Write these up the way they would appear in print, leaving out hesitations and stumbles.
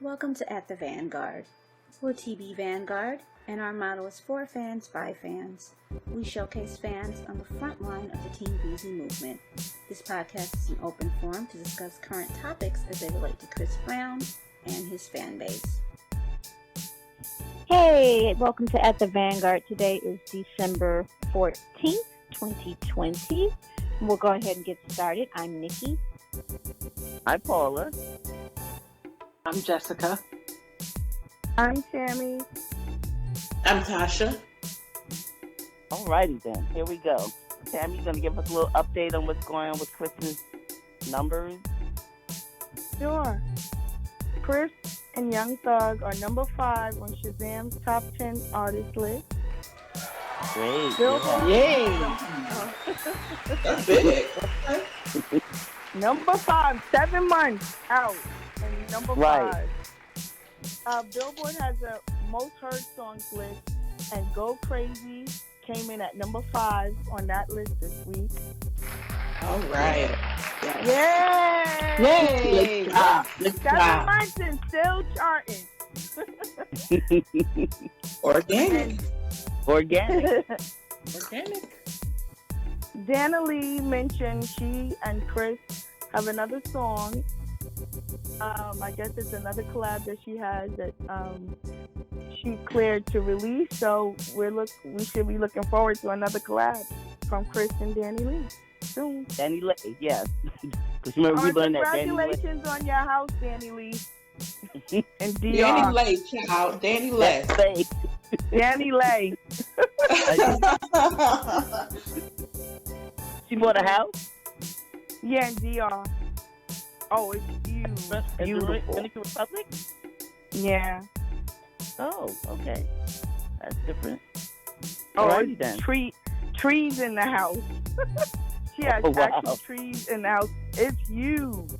Welcome to At the Vanguard. We're TB Vanguard, and our motto is for fans by fans. We showcase fans on the front line of the Team Breezy movement. This podcast is an open forum to discuss current topics as they relate to Chris Brown and his fan base. Hey, welcome to At the Vanguard. Today is December 14th, 2020. We'll go ahead and get started. I'm Nikki. I'm Paula. I'm Jessica. I'm Tammy. I'm Tasha. Alrighty then, here we go. Tammy, you gonna give us a little update on what's going on with Chris's numbers? Sure. Chris and Young Thug are number 5 on Shazam's top 10 artist list. Great. Billboard. Yay! That's big. Number 5, 7 months out. And number 5. Right. Billboard has a most heard songs list, and Go Crazy came in at number 5 on that list this week. All right. Yay! Yay! Let's 7 months and still charting. Organic. Organic. Organic. Dana Lee mentioned she and Chris have another song. I guess it's another collab that she has that she cleared to release. So we should be looking forward to another collab from Chris and Danny Lee soon. Danny Lay, yes. Because remember we learned that Danny Lay. Congratulations on your house, Danny Lee. And DR. Danny Lay, child. Danny Lay. Danny Lay. She bought a house? Yeah, and DR. Oh, it's huge. Beautiful. Dominican Republic? Yeah. Oh, okay. That's different. Oh, Alrighty it's then. trees in the house. She has Oh, wow. actual trees in the house. It's huge.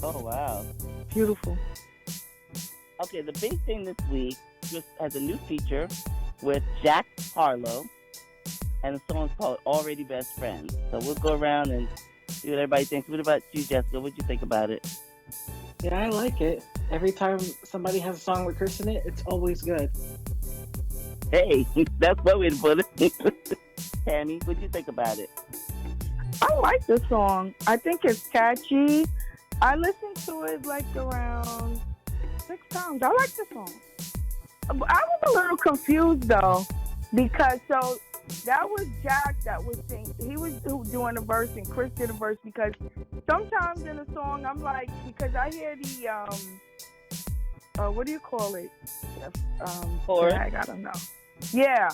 Oh, wow. Beautiful. Okay, the big thing this week, Chris has a new feature with Jack Harlow, and the song's called Already Best Friends. So we'll go around and see what everybody thinks. What about you, Jessica? What'd you think about it? Yeah, I like it. Every time somebody has a song with Chris in it, it's always good. Hey, that's one way to put it. Tammy, what'd you think about it? I like the song. I think it's catchy. I listened to it like around 6 times. I like the song. I was a little confused though, because that was Jack that was singing. He was doing a verse and Chris did a verse, because sometimes in a song I'm like, because I hear the what do you call it? Chorus? I don't know. Yeah.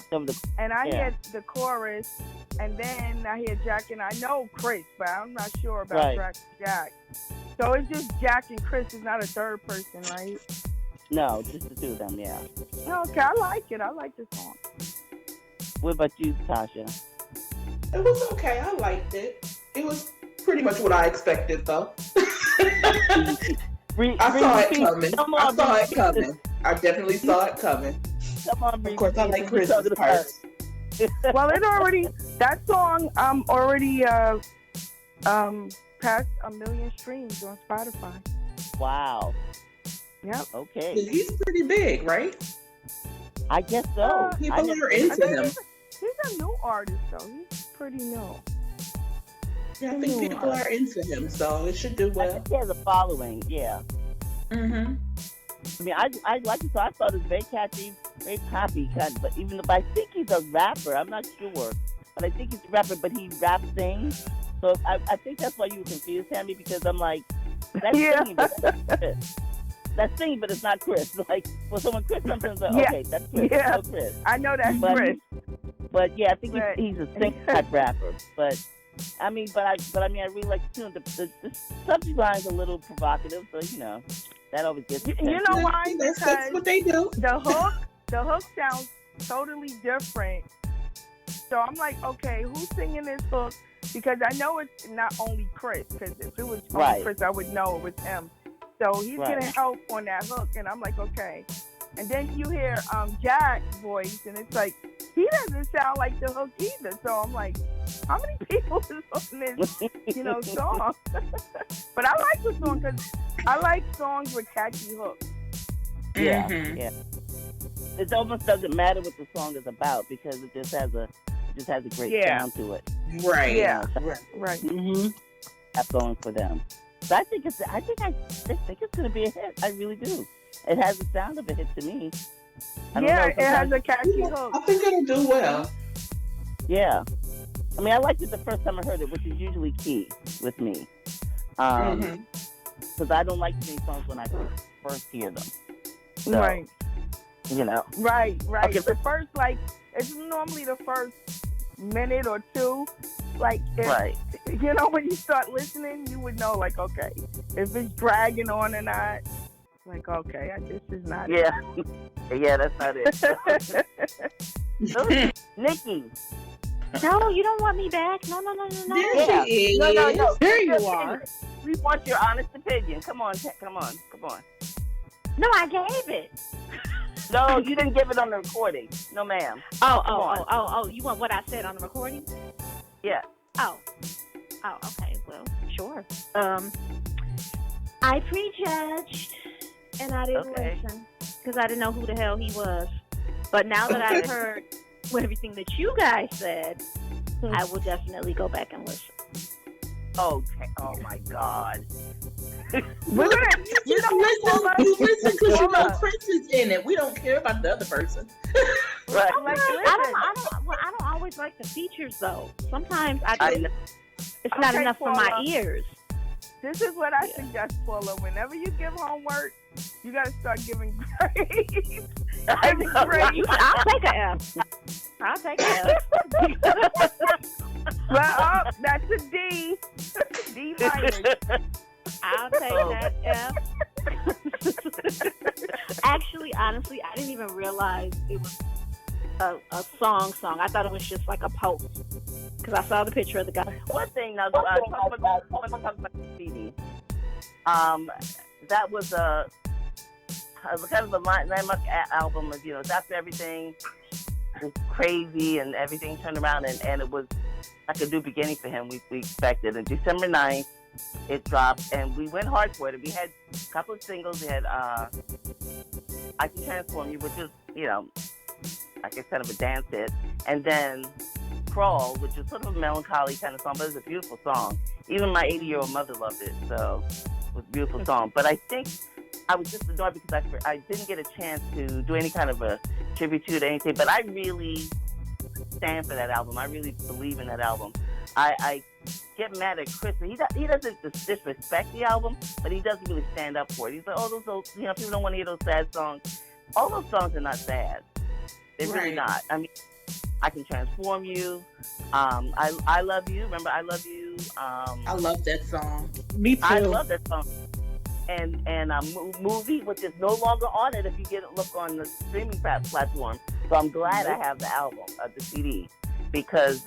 And I Yeah. hear the chorus, and then I hear Jack, and I know Chris, but I'm not sure about Jack. So it's just Jack and Chris. It's not a third person, right? No, just the two of them, yeah. Okay, I like it. I like the song. What about you, Tasha? It was okay. I liked it. It was pretty much what I expected, though. I saw it coming. I definitely saw it coming. Come on, Of course, I like Chris's part. Well, that song already passed 1 million streams on Spotify. Wow. Yep. Okay. He's pretty big, right? I guess so. People are into him. He's a new artist, though. He's pretty new. Yeah, I think people are into him, so it should do I well. think he has a following, yeah. Mm-hmm. I mean, I like it, so I thought it was very catchy, very poppy, kind of, but even though I think he's a rapper, I'm not sure, but I think he's a rapper, but he rap sings, so I think that's why you were confused, Tammy, because I'm like, that's singing, but that's not Chris. That's singing, but it's not Chris. Like, well, someone Chris sometimes like, okay, that's Chris, no Chris. I know that's But- Chris. But yeah, I think he's a sing type rapper, but I really like the tune. The subject line's a little provocative, so that always gets. You know why? That's Because what they do. the hook sounds totally different. So I'm like, okay, who's singing this hook? Because I know it's not only Chris. Because if it was only Chris, I would know it was him. So he's getting help on that hook, and I'm like, okay. And then you hear Jack's voice, and it's like, he doesn't sound like the hook either. So I'm like, how many people is on this, song? But I like the song because I like songs with catchy hooks. Yeah, Mhm. yeah. It almost doesn't matter what the song is about because it just has a great Yeah. sound to it. Right. Yeah. Right. Right. Mm-hmm. That's going for them. So I think it's going to be a hit. I really do. It has the sound of a hit to me. I don't Yeah, know, it has sometimes- a catchy Yeah, hook. I think it'll do well. Yeah. I mean, I liked it the first time I heard it, which is usually key with me. Mhm. Because I don't like too many songs when I first hear them. So, Right. You know. Right. Okay, The first, like, it's normally the first minute or two. Like, if, Right. you know, when you start listening, you would know, like, okay, if it's dragging on or not. Like, okay, this is not Yeah. Yeah, that's not it. it. Nikki. No, you don't want me back. No. There Yeah. she is. No. There you Your are. opinion. We want your honest opinion. Come on. No, I gave it. No, you didn't give it on the recording. No, ma'am. Oh. You want what I said on the recording? Yeah. Oh, okay. Well, sure. I prejudged, and I didn't Okay. listen because I didn't know who the hell he was. But now that I've heard everything that you guys said, I will definitely go back and listen. Okay. Oh my God. We're gonna, You listen because you know Prince is in it. We don't care about the other person. Right. like, I don't always like the features though. Sometimes I know. it's not Okay, enough for my Paula. ears. This is what I suggest, Paula. Whenever you give homework, you gotta start giving grades. I know. I'll take a F. I'll take a F. Well, that's a D. D minus. I'll take that F. Actually, honestly, I didn't even realize it was a song. I thought it was just like a post because I saw the picture of the guy. One thing now, talking about Graffiti. That was a kind of a landmark album. Of, it's after everything was crazy and everything turned around, and it was like a new beginning for him. We expected. On December 9th, it dropped, and we went hard for it. We had a couple of singles. We had I Can Transform You, which is, I guess kind of a dance hit. And then Crawl, which is sort of a melancholy kind of song, but it's a beautiful song. Even my 80-year-old mother loved it, so it was a beautiful song. But I think I was just annoyed because I didn't get a chance to do any kind of a tribute to anything, but I really stand for that album. I really believe in that album. I get mad at Chris. He doesn't disrespect the album, but he doesn't really stand up for it. He's like, those people don't want to hear those sad songs. All those songs are not sad. They're really not. I mean, I Can Transform You. I Love You. Remember, I Love You. I love that song. Me too. I love that song. And Movie, which is no longer on it if you get a look on the streaming platform. So I'm glad I have the album, the CD, because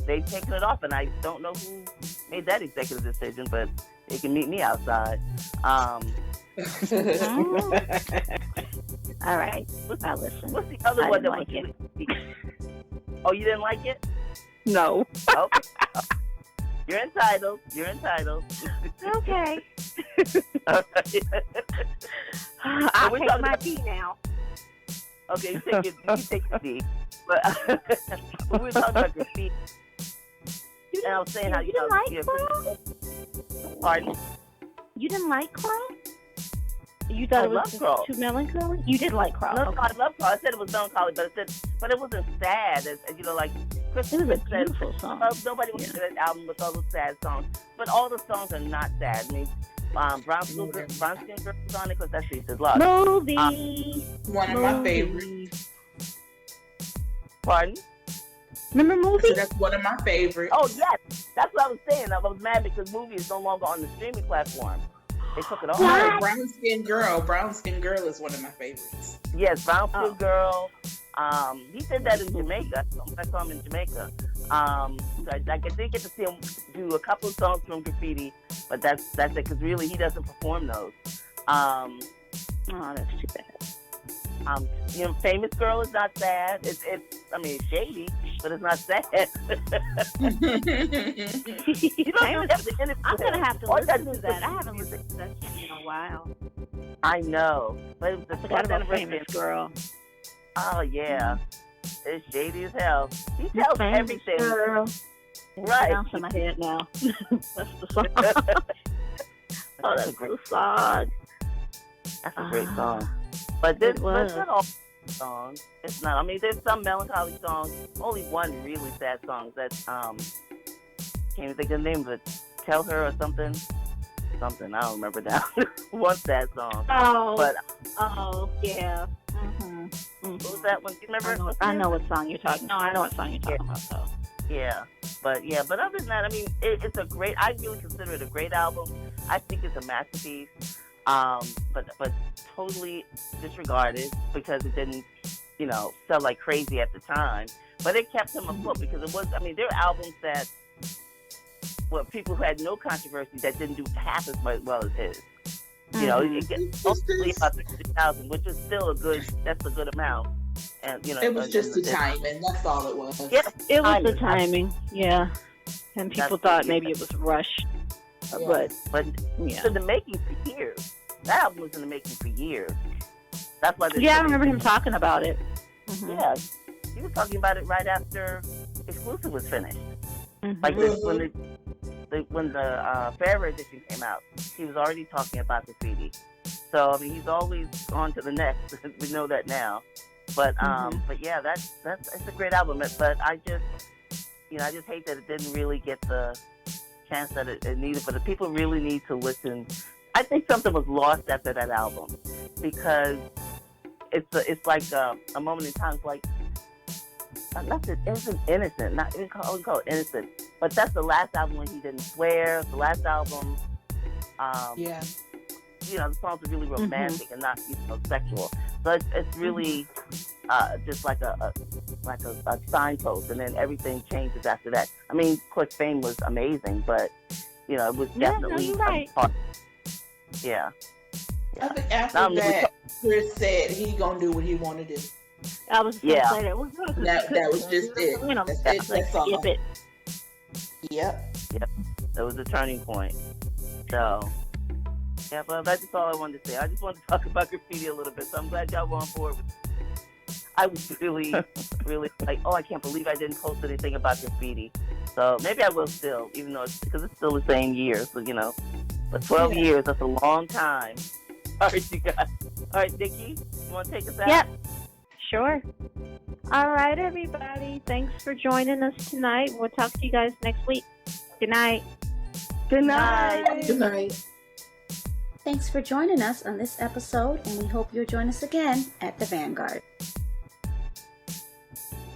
they've taken it off, and I don't know who made that executive decision, but they can meet me outside. All right, I'll listen. What's the other I one didn't that like was Oh, you didn't like it? No. Okay. You're entitled. Okay. I'll I'll take my tea now. Okay, you can take your seat. But we were talking about Graffiti. And I was saying how you didn't like Crawl? Pardon? You didn't like Crawl? You thought it was Crawl. too melancholy? You did like Crawl. No, Okay. I love Crawl. I said it was melancholy, but it wasn't sad. Like Chris It was a said, beautiful song. nobody wants to do that album with all those sad songs. But all the songs are not sad. I mean, Brown Skin Girl was on it because that's Lisa's Love. Movie. One of my favorites. Pardon? Remember Movie? So that's one of my favorites. Oh, yes. That's what I was saying. I was mad because Movie is no longer on the streaming platform. They took it off. Oh, Brown Skin Girl. Brown Skin Girl is one of my favorites. Yes, Brown Skin Girl. He did that in Jamaica. I saw him in Jamaica. So I did get to see him do a couple of songs from Graffiti, but that's it, because really he doesn't perform those. Oh, that's too bad. Famous Girl is not sad. It's shady, but it's not sad. I'm gonna have to listen to that. I haven't listened to that in a while. I know, but it was the I forgot 12th about anniversary. Famous Girl. Oh yeah, it's shady as hell. He tells Famous everything. Girl. Right. It's in my head now. That's the song. Oh, that's the song. That's a great song. But this, It was. it's not all songs. It's not. I mean, there's some melancholy songs. Only one really sad song. That's can't even think of the name of it. Tell Her or something. Something I don't remember now. One sad song. Oh. But Yeah. Mm-hmm. what was that one? Do you remember? I know what song you're talking. No, I know what song you're talking about. Though. Yeah, but other than that, I mean, it's a great. I really consider it a great album. I think it's a masterpiece. But totally disregarded because it didn't, sell like crazy at the time. But it kept him afloat because it was. I mean, there are albums that people who had no controversy that didn't do half as well as his. It gets mostly about 60,000, which is still that's a good amount. And it was just the timing. That's all it was. Yeah, it was the timing. Yeah, and people thought maybe it was rushed, but yeah. In the making for years. That album was in the making for years. That's why. I remember him talking about it. Mm-hmm. Yeah, he was talking about it right after Exclusive was finished. Mm-hmm. Like when the Fairway edition came out, he was already talking about Graffiti. So I mean, he's always on to the next. We know that now. But yeah, that's it's a great album. But I just hate that it didn't really get the chance that it needed. But the people really need to listen. I think something was lost after that album because it's like a moment in time. It's like it's innocent. Not even call it innocent. But that's the last album when he didn't swear. The last album. The songs are really romantic and not sexual. So it's really just like a signpost, and then everything changes after that. I mean, of course, Fame was amazing, but it was definitely right. Yeah. I think after that, Chris said he gonna do what he want to do. I was going to say that. Well, that was just it. That's all. Skip it. Yep. That was a turning point. So. Yeah, but that's just all I wanted to say. I just wanted to talk about Graffiti a little bit, so I'm glad y'all were on board with it. I was really, really like, I can't believe I didn't post anything about Graffiti. So maybe I will still, even though because it's still the same year, so But 12 years, that's a long time. All right, you guys. All right, Nikki, you want to take us out? Yep, sure. All right, everybody. Thanks for joining us tonight. We'll talk to you guys next week. Good night. Good night. Good night. Thanks for joining us on this episode, and we hope you'll join us again at the Vanguard.